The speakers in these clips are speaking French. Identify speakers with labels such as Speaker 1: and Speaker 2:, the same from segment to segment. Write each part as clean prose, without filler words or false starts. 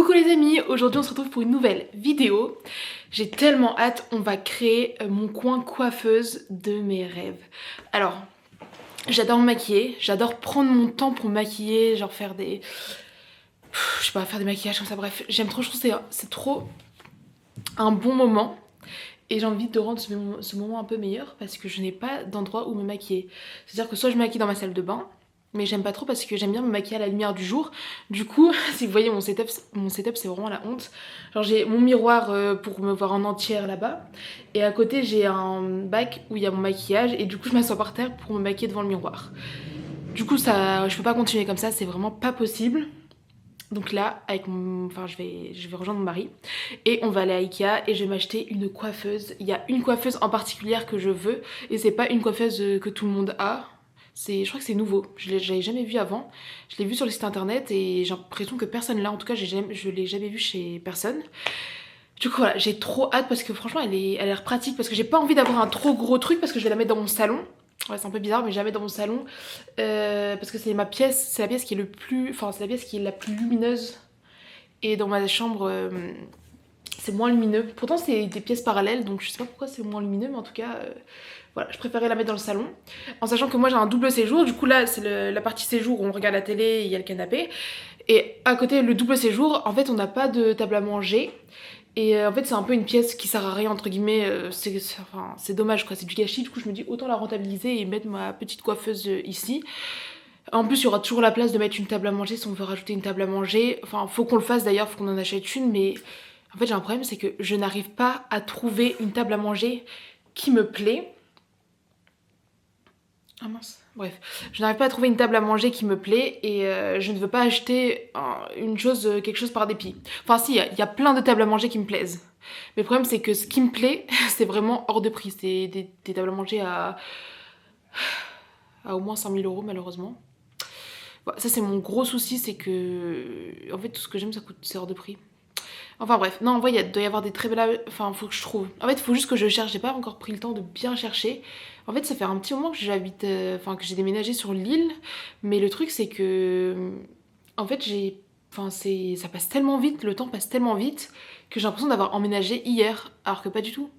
Speaker 1: Coucou les amis, aujourd'hui on se retrouve pour une nouvelle vidéo. J'ai tellement hâte, on va créer mon coin coiffeuse de mes rêves. Alors, j'adore me maquiller, j'adore prendre mon temps pour me maquiller, genre faire des... Je sais pas, faire des maquillages comme ça, bref. J'aime trop, je trouve que c'est trop un bon moment. Et j'ai envie de rendre ce moment un peu meilleur parce que je n'ai pas d'endroit où me maquiller. C'est-à-dire que soit je me maquille dans ma salle de bain, mais j'aime pas trop parce que j'aime bien me maquiller à la lumière du jour. Du coup, si vous voyez mon setup c'est vraiment la honte. Genre j'ai mon miroir pour me voir en entière là-bas. Et à côté j'ai un bac où il y a mon maquillage et du coup je m'assois par terre pour me maquiller devant le miroir. Du coup ça, je peux pas continuer comme ça, c'est vraiment pas possible. Donc là, je vais rejoindre mon mari et on va aller à Ikea et je vais m'acheter une coiffeuse. Il y a une coiffeuse en particulier que je veux et c'est pas une coiffeuse que tout le monde a. Je crois que c'est nouveau, je l'avais jamais vu avant. Je l'ai vu sur le site internet et j'ai l'impression que personne l'a. En tout cas, je l'ai jamais vu chez personne. Du coup voilà, j'ai trop hâte parce que franchement elle a l'air pratique parce que j'ai pas envie d'avoir un trop gros truc parce que je vais la mettre dans mon salon. Ouais, c'est un peu bizarre mais je vais la mettre dans mon salon parce que c'est la pièce qui est c'est la pièce qui est la plus lumineuse et dans ma chambre c'est moins lumineux. Pourtant c'est des pièces parallèles donc je sais pas pourquoi c'est moins lumineux mais en tout cas voilà, je préférais la mettre dans le salon en sachant que moi j'ai un double séjour. Du coup là c'est la partie séjour où on regarde la télé et il y a le canapé et à côté le double séjour en fait on n'a pas de table à manger. Et en fait c'est un peu une pièce qui sert à rien entre guillemets, c'est dommage quoi, c'est du gâchis. Du coup je me dis autant la rentabiliser et mettre ma petite coiffeuse ici. En plus il y aura toujours la place de mettre une table à manger si on veut rajouter une table à manger. Enfin faut qu'on le fasse d'ailleurs, faut qu'on en achète une. Mais en fait j'ai un problème, c'est que je n'arrive pas à trouver une table à manger qui me plaît. Ah mince, bref, je n'arrive pas à trouver une table à manger qui me plaît et je ne veux pas acheter quelque chose par dépit. Enfin si, il y a plein de tables à manger qui me plaisent. Mais le problème c'est que ce qui me plaît, c'est vraiment hors de prix. C'est des tables à manger à au moins 5000 € malheureusement. Bon, ça c'est mon gros souci, c'est que en fait tout ce que j'aime c'est hors de prix. Enfin bref, non en vrai il doit y avoir des très belles... Enfin faut que je trouve. En fait il faut juste que je cherche, j'ai pas encore pris le temps de bien chercher. En fait ça fait un petit moment que j'habite... que j'ai déménagé sur l'île. Mais le truc c'est que... En fait ça passe tellement vite, le temps passe tellement vite que j'ai l'impression d'avoir emménagé hier. Alors que pas du tout.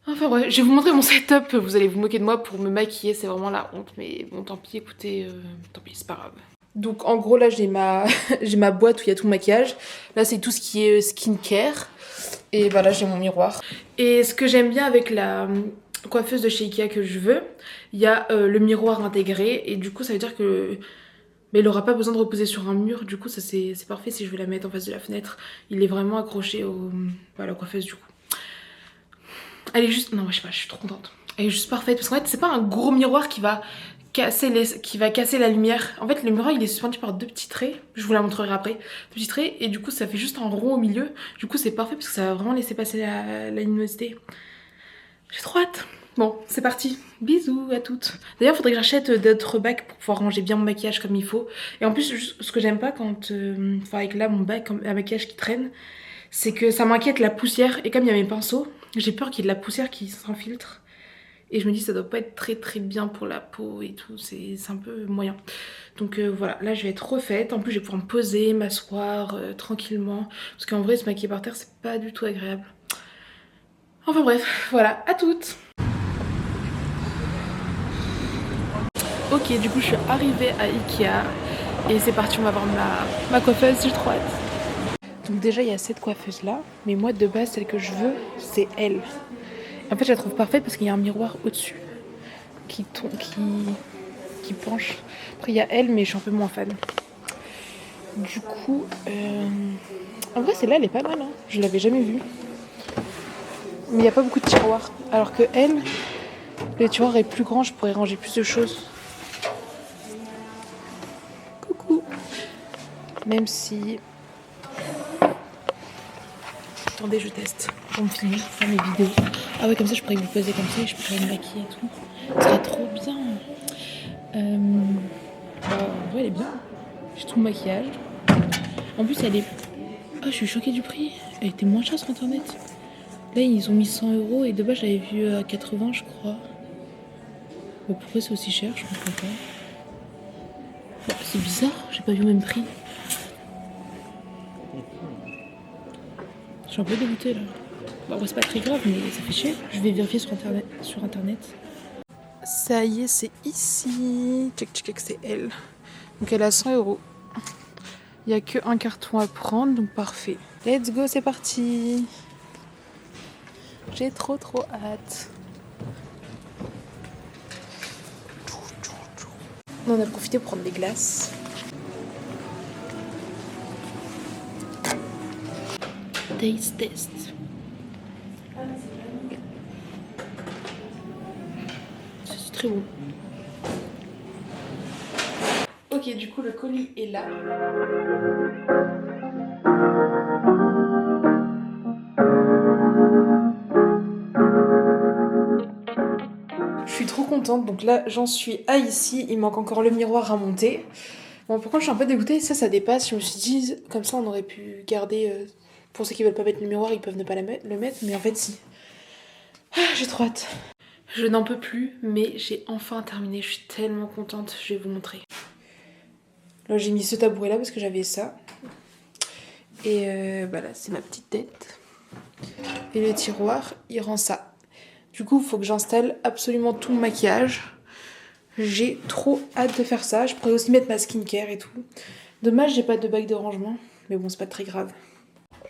Speaker 1: Enfin bref, je vais vous montrer mon setup, vous allez vous moquer de moi pour me maquiller, c'est vraiment la honte. Mais bon tant pis, écoutez, tant pis c'est pas grave. Donc en gros là j'ai j'ai ma boîte où il y a tout le maquillage. Là c'est tout ce qui est skincare. Et voilà j'ai mon miroir. Et ce que j'aime bien avec la coiffeuse de chez Ikea que je veux, il y a le miroir intégré. Et du coup ça veut dire que... Mais elle aura pas besoin de reposer sur un mur. Du coup ça c'est parfait si je veux la mettre en face de la fenêtre. Il est vraiment accroché à la coiffeuse du coup. Elle est juste... Non je sais pas, je suis trop contente. Elle est juste parfaite parce qu'en fait c'est pas un gros miroir qui va casser la lumière. En fait le miroir il est suspendu par deux petits traits, je vous la montrerai après, deux petits traits et du coup ça fait juste un rond au milieu. Du coup c'est parfait parce que ça va vraiment laisser passer la luminosité. J'ai trop hâte. Bon c'est parti, bisous à toutes. D'ailleurs faudrait que j'achète d'autres bacs pour pouvoir ranger bien mon maquillage comme il faut. Et en plus ce que j'aime pas quand, avec là mon bac à maquillage qui traîne, c'est que ça m'inquiète la poussière. Et comme il y a mes pinceaux, j'ai peur qu'il y ait de la poussière qui s'infiltre. Et je me dis ça doit pas être très très bien pour la peau et tout, c'est un peu moyen. Donc voilà, là je vais être refaite. En plus je vais pouvoir me poser, m'asseoir tranquillement. Parce qu'en vrai se maquiller par terre c'est pas du tout agréable. Enfin bref, voilà, à toutes. Ok, du coup je suis arrivée à Ikea. Et c'est parti, on va voir ma coiffeuse, j'ai trop hâte. Donc déjà il y a cette coiffeuse là. Mais moi de base celle que je veux c'est elle. En fait je la trouve parfaite parce qu'il y a un miroir au-dessus qui penche. Après il y a elle mais je suis un peu moins fan. Du coup en vrai celle-là elle est pas mal hein. Je l'avais jamais vue. Mais il n'y a pas beaucoup de tiroirs. Alors que elle, le tiroir est plus grand, je pourrais ranger plus de choses. Coucou. Même si... Attendez, je teste pour me filmer, faire mes vidéos. Ah ouais, comme ça je pourrais me poser comme ça et je pourrais me maquiller et tout. Ce serait trop bien. Ouais, elle est bien. J'ai tout mon maquillage. En plus, elle est... Oh, je suis choquée du prix. Elle était moins chère sur internet. Là, ils ont mis 100 € et de base, j'avais vu à 80, je crois. Mais pourquoi c'est aussi cher? Je comprends pas. Bah, c'est bizarre, j'ai pas vu le même prix. Je suis un peu dégoûtée là. Bon, c'est pas très grave, mais ça fait chier. Je vais vérifier sur internet. Ça y est, c'est ici. Check, check, c'est elle. Donc elle a 100 €. Il n'y a qu'un carton à prendre, donc parfait. Let's go, c'est parti. J'ai trop hâte. On a profité pour prendre des glaces. Taste test. C'est très bon. Ok, du coup le colis est là. Je suis trop contente, donc là j'en suis à ici, il manque encore le miroir à monter. Bon, pourquoi je suis un peu dégoûtée, ça dépasse, je me suis dit, comme ça on aurait pu garder, pour ceux qui veulent pas mettre le miroir, ils peuvent ne pas le mettre, mais en fait si. Ah, j'ai trop hâte. Je n'en peux plus, mais j'ai enfin terminé, je suis tellement contente, je vais vous montrer. Là j'ai mis ce tabouret là parce que j'avais ça. Et bah là c'est ma petite tête. Et le tiroir, il rend ça. Du coup, il faut que j'installe absolument tout mon maquillage. J'ai trop hâte de faire ça. Je pourrais aussi mettre ma skincare et tout. Dommage, j'ai pas de bague de rangement. Mais bon, c'est pas très grave.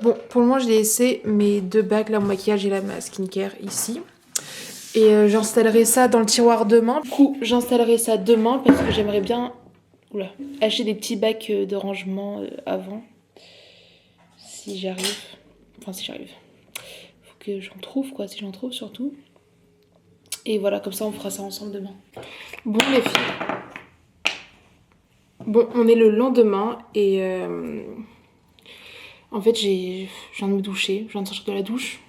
Speaker 1: Bon, pour le moment, j'ai laissé mes 2 bagues. Là, mon maquillage et là, ma skincare ici. Et j'installerai ça dans le tiroir demain. Du coup, j'installerai ça demain parce que j'aimerais bien acheter des petits bacs de rangement avant. Si j'arrive. Enfin, si j'arrive. Faut que j'en trouve, quoi. Si j'en trouve, surtout. Et voilà, comme ça on fera ça ensemble demain. Bon les filles. Bon, on est le lendemain et en fait je viens de me doucher, je viens de sortir de la douche.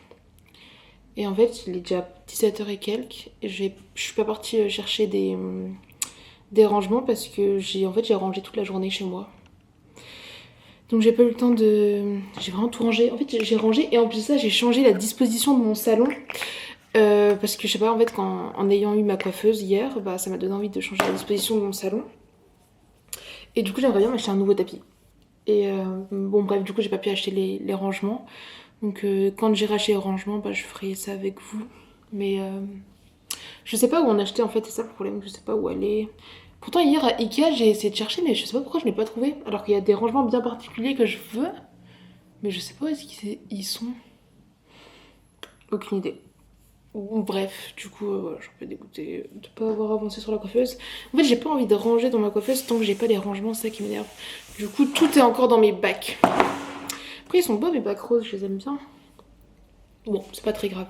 Speaker 1: Et en fait il est déjà 17h et quelques. Et je suis pas partie chercher des rangements parce que j'ai rangé toute la journée chez moi. Donc j'ai pas eu le temps de... J'ai vraiment tout rangé. En fait j'ai rangé et en plus de ça j'ai changé la disposition de mon salon. Parce que je sais pas, en fait, en ayant eu ma coiffeuse hier, bah, ça m'a donné envie de changer la disposition de mon salon. Et du coup, j'aimerais bien m'acheter un nouveau tapis. Et bon, bref, du coup, j'ai pas pu acheter les rangements. Donc, quand j'irai acheter les rangements, bah, je ferai ça avec vous. Mais je sais pas où en acheter en fait, c'est ça le problème, je sais pas où aller. Pourtant, hier à Ikea, j'ai essayé de chercher, mais je sais pas pourquoi je n'ai pas trouvé. Alors qu'il y a des rangements bien particuliers que je veux. Mais je sais pas où est-ce qu'ils sont. Aucune idée. Bref, du coup, voilà, je suis un peu dégoûtée de pas avoir avancé sur la coiffeuse. En fait, j'ai pas envie de ranger dans ma coiffeuse tant que j'ai pas les rangements, c'est ça qui m'énerve. Du coup, tout est encore dans mes bacs. Après, ils sont beaux mes bacs roses, je les aime bien. Bon, c'est pas très grave.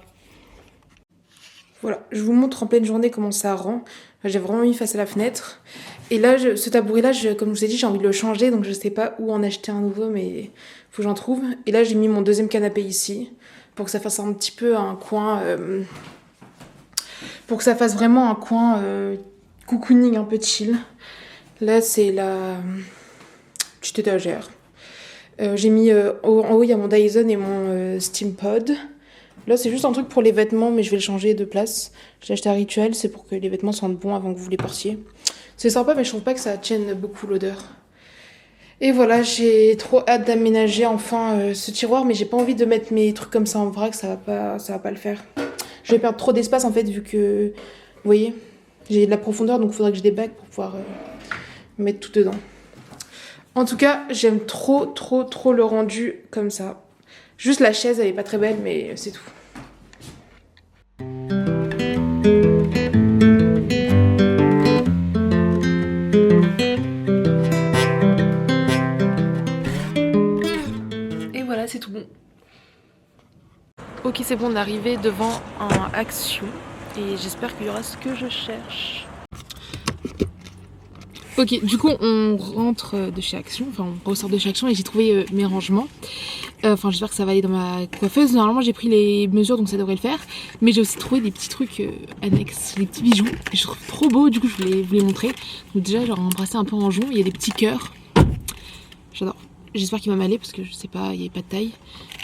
Speaker 1: Voilà, je vous montre en pleine journée comment ça rend. J'ai vraiment mis face à la fenêtre. Et là, ce tabouret-là, comme je vous ai dit, j'ai envie de le changer, donc je sais pas où en acheter un nouveau, mais faut que j'en trouve. Et là, j'ai mis mon deuxième canapé ici. Pour que ça fasse un petit peu un coin... pour que ça fasse vraiment un coin cocooning un peu chill. Là, c'est la petite étagère. J'ai mis... en haut, il y a mon Dyson et mon Steam Pod. Là, c'est juste un truc pour les vêtements, mais je vais le changer de place. J'ai acheté à Rituel, c'est pour que les vêtements sentent bon avant que vous les portiez. C'est sympa, mais je trouve pas que ça tienne beaucoup l'odeur. Et voilà, j'ai trop hâte d'aménager enfin ce tiroir, mais j'ai pas envie de mettre mes trucs comme ça en vrac, ça va pas le faire. Je vais perdre trop d'espace en fait, vu que, vous voyez, j'ai de la profondeur, donc il faudrait que j'ai des bacs pour pouvoir mettre tout dedans. En tout cas, j'aime trop le rendu comme ça. Juste la chaise, elle est pas très belle, mais c'est tout. C'est tout bon. Ok, c'est bon, on est arrivé devant un Action et j'espère qu'il y aura ce que je cherche. Ok, du coup on rentre de chez Action, enfin on ressort de chez Action et j'ai trouvé mes rangements. Enfin j'espère que ça va aller dans ma coiffeuse. Normalement j'ai pris les mesures donc ça devrait le faire. Mais j'ai aussi trouvé des petits trucs annexes, des petits bijoux que je trouve trop beaux, du coup je voulais vous les montrer. Donc déjà genre un bracelet un peu en jonc, il y a des petits cœurs. J'adore. J'espère qu'il va m'aller parce que je sais pas, il n'y avait pas de taille.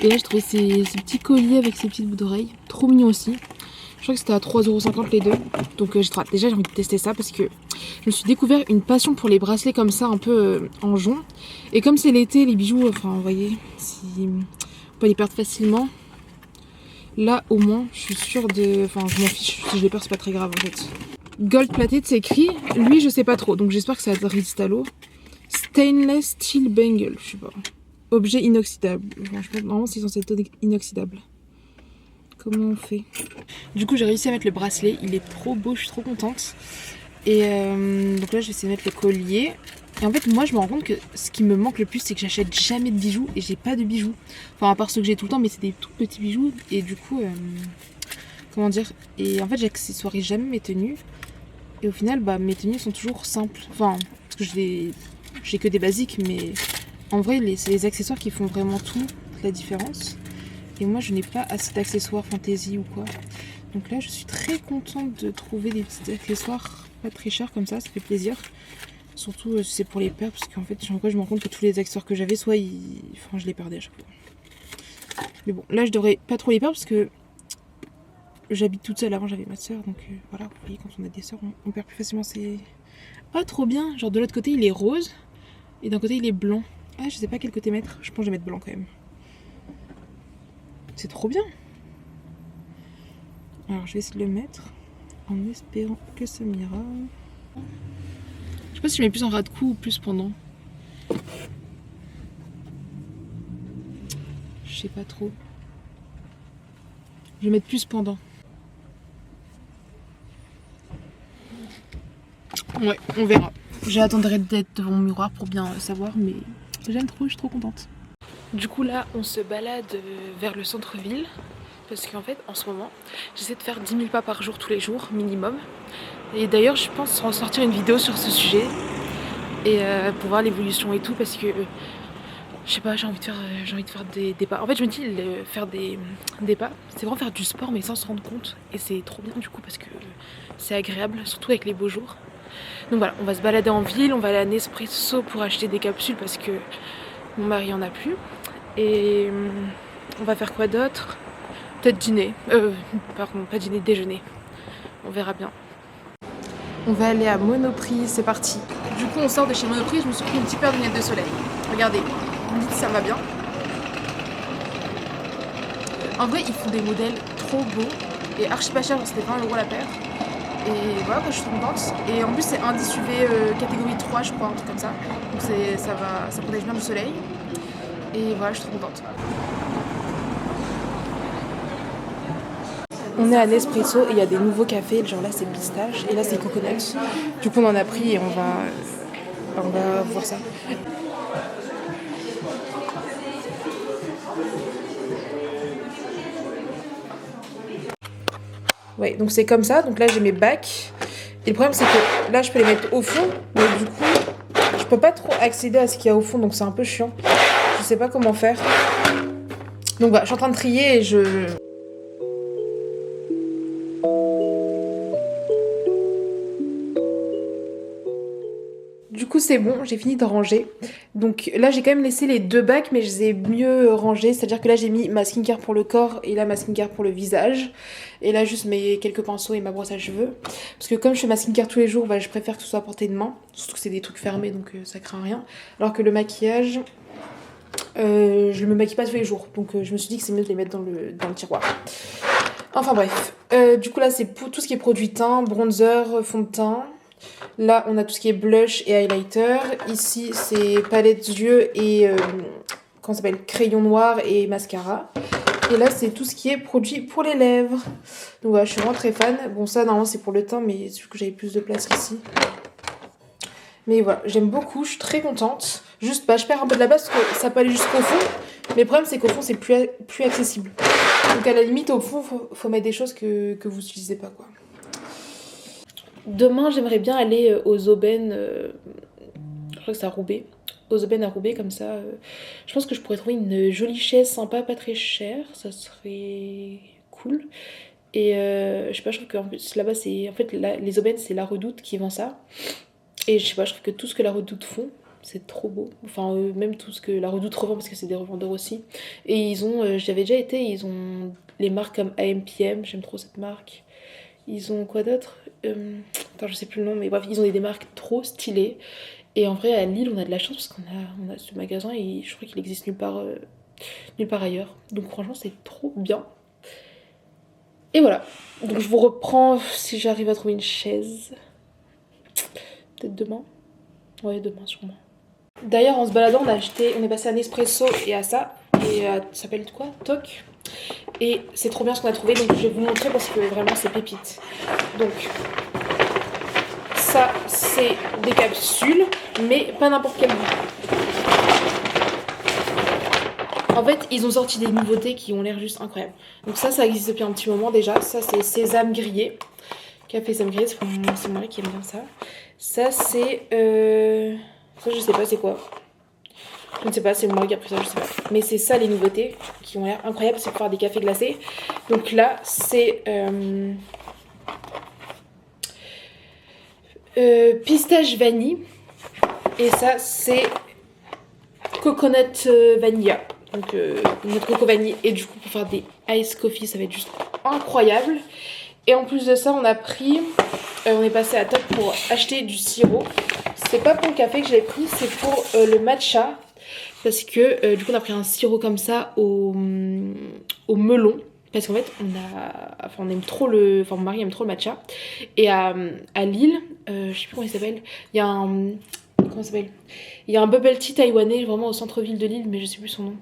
Speaker 1: Et là j'ai trouvé ces petits colliers avec ces petites boucles d'oreilles. Trop mignon aussi. Je crois que c'était à 3,50 € les deux. Donc j'ai trop hâte. Déjà j'ai envie de tester ça parce que je me suis découvert une passion pour les bracelets comme ça, un peu en jonc. Et comme c'est l'été, les bijoux, enfin vous voyez, si on peut les perdre facilement. Là au moins, je suis sûre de... Enfin je m'en fiche, si je les perds c'est pas très grave en fait. Gold plated c'est écrit, lui je sais pas trop, donc j'espère que ça résiste à l'eau. Stainless steel bangle, je sais pas. Objet inoxydable, franchement normalement c'est censé être inoxydable. Comment on fait? Du coup j'ai réussi à mettre le bracelet, il est trop beau, je suis trop contente. Et donc là je vais essayer de mettre le collier. Et en fait moi je me rends compte que ce qui me manque le plus c'est que j'achète jamais de bijoux et j'ai pas de bijoux. Enfin à part ceux que j'ai tout le temps mais c'est des tout petits bijoux et du coup comment dire. Et en fait j'accessoirise jamais mes tenues. Et au final bah mes tenues sont toujours simples. Enfin parce que j'ai que des basiques mais en vrai c'est les accessoires qui font vraiment toute la différence. Et moi je n'ai pas assez d'accessoires fantaisie ou quoi. Donc là je suis très contente de trouver des petits accessoires pas très chers comme ça fait plaisir. Surtout si c'est pour les perdre parce qu'en fait je me rends compte que tous les accessoires que j'avais soit enfin, je les perdais à chaque fois. Mais bon là je devrais pas trop les perdre parce que j'habite toute seule, avant j'avais ma soeur donc voilà, vous voyez quand on a des soeurs on perd plus facilement ses... Ah trop bien, genre de l'autre côté il est rose et d'un côté il est blanc. Ah je sais pas quel côté mettre, je pense que je vais mettre blanc quand même. C'est trop bien. Alors je vais essayer de le mettre en espérant que ça m'ira. Je sais pas si je mets plus en ras de cou ou plus pendant. Je sais pas trop. Je vais mettre plus pendant. Ouais, on verra. J'attendrai d'être devant mon miroir pour bien savoir, mais j'aime trop, je suis trop contente. Du coup là, on se balade vers le centre-ville. Parce qu'en fait, en ce moment, j'essaie de faire 10 000 pas par jour tous les jours, minimum. Et d'ailleurs, je pense ressortir une vidéo sur ce sujet. Et pour voir l'évolution et tout, parce que... je sais pas, j'ai envie de faire des pas. En fait, je me dis, faire des pas, c'est vraiment faire du sport, mais sans se rendre compte. Et c'est trop bien du coup, parce que c'est agréable, surtout avec les beaux jours. Donc voilà, on va se balader en ville, on va aller à Nespresso pour acheter des capsules, parce que mon mari en a plus. Et on va faire quoi d'autre? Peut-être dîner. Pardon, pas dîner, déjeuner. On verra bien. On va aller à Monoprix, c'est parti. Du coup, on sort de chez Monoprix, je me suis pris une petite paire de lunettes de soleil. Regardez, vous me dites si ça va bien. En vrai, ils font des modèles trop beaux et archi pas cher, c'était 20 € la paire. Et voilà, moi, je suis trop contente. Et en plus, c'est indice UV catégorie 3, je crois, un truc comme ça. Donc ça protège bien du soleil. Et voilà, je suis trop contente. On est à Nespresso et il y a des nouveaux cafés, genre là c'est pistache et là c'est coconut. Du coup on en a pris et on va voir ça. Ouais, donc c'est comme ça, donc là j'ai mes bacs. Et le problème c'est que là je peux les mettre au fond, mais du coup je peux pas trop accéder à ce qu'il y a au fond, donc c'est un peu chiant. Je sais pas comment faire. Donc voilà, je suis en train de trier et je... Du coup c'est bon, j'ai fini de ranger. Donc là j'ai quand même laissé les deux bacs mais je les ai mieux rangés. C'est-à-dire que là j'ai mis ma skincare pour le corps et là ma skincare pour le visage. Et là juste mes quelques pinceaux et ma brosse à cheveux. Parce que comme je fais ma skincare tous les jours, bah, je préfère que ce soit à portée de main. Surtout que c'est des trucs fermés donc ça craint rien. Alors que le maquillage, je le maquille pas tous les jours. Donc je me suis dit que c'est mieux de les mettre dans le tiroir. Enfin bref. Du coup là c'est pour tout ce qui est produit teint, bronzer, fond de teint. Là, on a tout ce qui est blush et highlighter. Ici, c'est palette yeux et comment ça s'appelle, crayon noir et mascara. Et là, c'est tout ce qui est produit pour les lèvres. Donc voilà, je suis vraiment très fan. Bon, ça, normalement, c'est pour le teint, mais c'est que j'avais plus de place ici. Mais voilà, j'aime beaucoup, je suis très contente. Juste, bah, je perds un peu de la base parce que ça peut aller jusqu'au fond. Mais le problème, c'est qu'au fond, c'est plus accessible. Donc à la limite, au fond, faut mettre des choses que vous n'utilisez pas, quoi. Demain, j'aimerais bien aller aux aubaines, je crois que c'est à Roubaix, aux aubaines à Roubaix, comme ça. Je pense que je pourrais trouver une jolie chaise sympa, pas très chère, ça serait cool. Et je sais pas, je trouve qu'en plus là-bas, c'est en fait les aubaines, c'est La Redoute qui vend ça. Et je sais pas, je trouve que tout ce que La Redoute font, c'est trop beau. Enfin, même tout ce que La Redoute revend, parce que c'est des revendeurs aussi. Et ils ont, j'avais déjà été, ils ont les marques comme AMPM, j'aime trop cette marque. Ils ont quoi d'autre? attends, je sais plus le nom, mais bref, ils ont des marques trop stylées. Et en vrai, à Lille, on a de la chance parce qu'on a ce magasin et je crois qu'il existe nulle part ailleurs. Donc franchement, c'est trop bien. Et voilà. Donc je vous reprends si j'arrive à trouver une chaise. Peut-être demain. Ouais, demain sûrement. D'ailleurs, en se baladant, on est passé à Nespresso et à ça. Et ça s'appelle quoi? Toc. Et c'est trop bien ce qu'on a trouvé, donc je vais vous montrer parce que vraiment c'est pépite. Donc ça c'est des capsules, mais pas n'importe quel goût. En fait, ils ont sorti des nouveautés qui ont l'air juste incroyables. Donc ça existe depuis un petit moment déjà. Ça c'est sésame grillé. Café sésame grillé, c'est moi qui aime bien ça. Ça c'est... Ça je sais pas c'est quoi. Je ne sais pas, c'est moi qui a pris ça, je sais pas. Mais c'est ça les nouveautés qui ont l'air incroyables, c'est pour faire des cafés glacés. Donc là, c'est pistache vanille. Et ça, c'est coconut vanilla. Donc notre coco vanille. Et du coup, pour faire des ice coffee, ça va être juste incroyable. Et en plus de ça, on a pris... on est passé à Top pour acheter du sirop. C'est pas pour le café que je l'ai pris, c'est pour le matcha. Parce que du coup on a pris un sirop comme ça au melon. Parce qu'en fait on aime trop mon mari aime trop le matcha. Et à Lille, je sais plus comment il s'appelle, il y a un... Comment ça s'appelle? Il y a un bubble tea taïwanais vraiment au centre-ville de Lille, mais je sais plus son nom.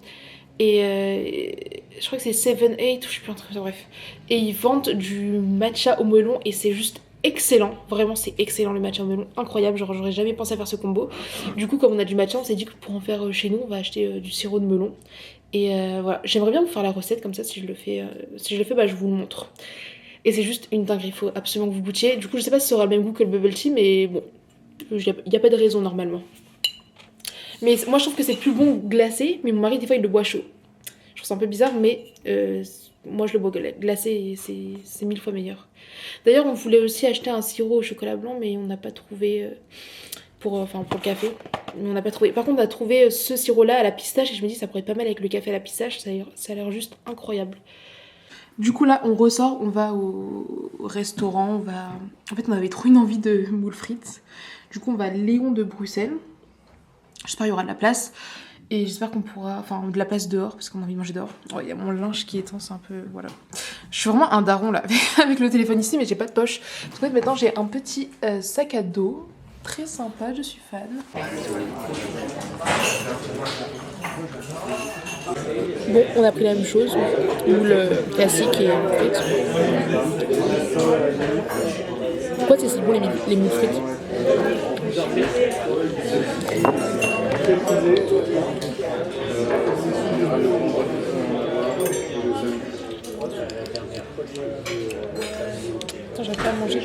Speaker 1: Et je crois que c'est 7-8 ou je sais plus un truc comme ça, bref. Et ils vendent du matcha au melon et c'est juste excellent, vraiment c'est excellent le matcha au melon, incroyable, genre j'aurais jamais pensé à faire ce combo. Du coup comme on a du matcha, on s'est dit que pour en faire chez nous, on va acheter du sirop de melon. Et voilà, j'aimerais bien vous faire la recette comme ça, si je le fais, bah, je vous le montre. Et c'est juste une dinguerie, il faut absolument que vous goûtiez. Du coup je sais pas si ça aura le même goût que le bubble tea, mais bon, il n'y a pas de raison normalement. Mais moi je trouve que c'est plus bon glacé, mais mon mari des fois il le boit chaud. Je trouve ça un peu bizarre, mais moi je le bois glacé et c'est 1000 fois meilleur. D'ailleurs on voulait aussi acheter un sirop au chocolat blanc, mais on n'a pas trouvé pour le café. On n'a pas trouvé. Par contre on a trouvé ce sirop là à la pistache et je me dis ça pourrait être pas mal avec le café à la pistache, ça a l'air juste incroyable. Du coup là on ressort, on va au restaurant, En fait on avait trop une envie de moules frites. Du coup on va à Léon de Bruxelles. J'espère qu'il y aura de la place. Et j'espère qu'on pourra... Enfin, de la place dehors, parce qu'on a envie de manger dehors. Oh, il y a mon linge qui étend, c'est un peu... Voilà. Je suis vraiment un daron, là, avec le téléphone ici, mais j'ai pas de poche. Donc, en fait, maintenant, j'ai un petit sac à dos. Très sympa, je suis fan. Bon, on a pris la même chose. Moule classique et frites. Pourquoi c'est si bon, les moules frites? Attends, j'arrive pas à manger.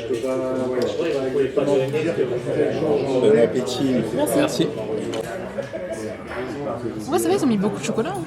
Speaker 2: Bon appétit.
Speaker 1: Merci. Ouais, ça va, ils ont mis beaucoup de chocolat. Hein.